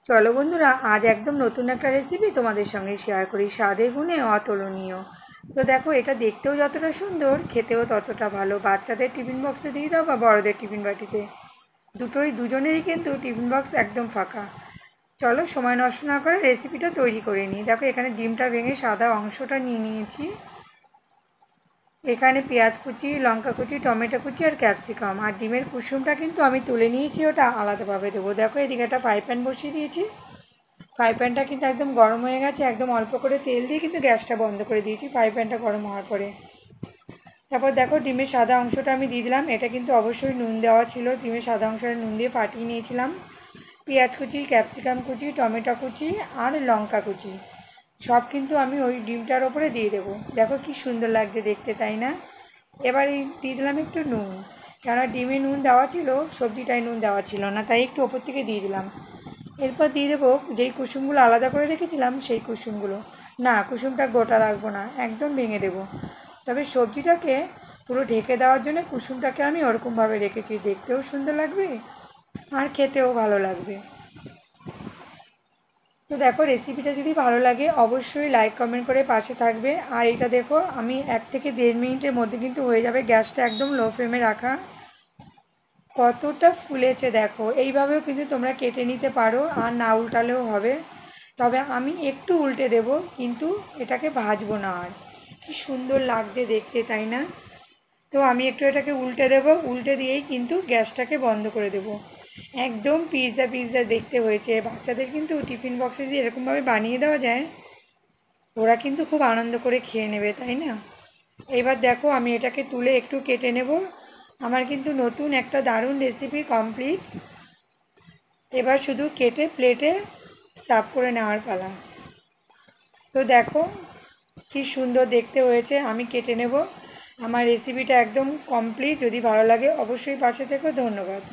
চলো বন্ধুরা, আজ একদম নতুন একটা রেসিপি তোমাদের সঙ্গে শেয়ার করি। স্বাদে গুণে অতুলনীয়। তো দেখো, এটা দেখতেও যতটা সুন্দর, খেতেও ততটা ভালো। বাচ্চাদের টিফিন বক্সে দিয়ে দাও বা বড়দের টিফিন বাটিতে, দুজনেরই কিন্তু টিফিন বক্স একদম ফাঁকা। চলো সময় নষ্ট না করে রেসিপিটা তৈরি করে নিই। দেখো, এখানে ডিমটা ভেঙে সাদা অংশটা নিয়ে নিয়েছি। এখানে পেঁয়াজ কুচি, লঙ্কা কুচি, টমেটো কুচি আর ক্যাপসিকাম, আর ডিমের কুসুমটা কিন্তু আমি তুলে নিয়েছি, ওটা আলাদাভাবে দেবো। দেখো, এদিকে একটা ফ্রাই প্যান বসিয়ে দিয়েছি। ফ্রাই প্যানটা কিন্তু একদম গরম হয়ে গেছে। একদম অল্প করে তেল দিয়ে কিন্তু গ্যাসটা বন্ধ করে দিয়েছি ফ্রাই প্যানটা গরম হওয়ার পরে। তারপর দেখো, ডিমের সাদা অংশটা আমি দিয়ে দিলাম। এটা কিন্তু অবশ্যই নুন দেওয়া ছিল। ডিমের সাদা অংশটা নুন দিয়ে ফাটিয়ে নিয়েছিলাম। পেঁয়াজ কুচি, ক্যাপসিকাম কুচি, টমেটো কুচি আর লঙ্কা কুচি সব কিন্তু আমি ওই ডিমটার ওপরে দিয়ে দেবো। দেখো কি সুন্দর লাগছে দেখতে, তাই না? এবার এই দিয়ে দিলাম একটু নুন, কেননা ডিমে নুন দেওয়া ছিল, সবজিটায় নুন দেওয়া ছিল না, তাই একটু ওপর থেকে দিয়ে দিলাম। এরপর দিয়ে দেবো যেই কুসুমগুলো আলাদা করে রেখেছিলাম সেই কুসুমগুলো। না, কুসুমটা গোটা রাখবো না, একদম ভেঙে দেবো। তবে সবজিটাকে পুরো ঢেকে দেওয়ার জন্য কুসুমটাকে আমি ওরকমভাবে রেখেছি, দেখতেও সুন্দর লাগবে আর খেতেও ভালো লাগবে। তো দেখো, রেসিপিটা যদি ভালো লাগে অবশ্যই লাইক কমেন্ট করে পাশে থাকবে। আর এটা দেখো, আমি 1 থেকে 1.5 মিনিটের মধ্যে কিন্তু হয়ে যাবে। গ্যাসটা একদম লো ফ্লেমে রাখা। কতটা ফুলেছে দেখো। এইভাবেও কিন্তু তোমরা কেটে নিতে পারো, আর না উল্টালেও হবে। তবে আমি একটু উল্টে দেব, কিন্তু এটাকে ভাজবো না। আর কি সুন্দর লাগছে দেখতে, তাই না? তো আমি একটু এটাকে উল্টে দেব, উল্টে দিয়েই কিন্তু গ্যাসটাকে বন্ধ করে দেব। একদম পিৎজা পিৎজা দেখতে হয়েছে। বাচ্চাদের কিন্তু টিফিন বক্সে যদি এরকমভাবে বানিয়ে দেওয়া যায়, ওরা কিন্তু খুব আনন্দ করে খেয়ে নেবে, তাই না? এবার দেখো, আমি এটাকে তুলে একটু কেটে নেব। আমার কিন্তু নতুন একটা দারুণ রেসিপি কমপ্লিট। এবার শুধু কেটে প্লেটে সার্ভ করে নেওয়ার পালা। তো দেখো কি সুন্দর দেখতে হয়েছে। আমি কেটে নেব। আমার রেসিপিটা একদম কমপ্লিট। যদি ভালো লাগে অবশ্যই পাশে থেকো। ধন্যবাদ।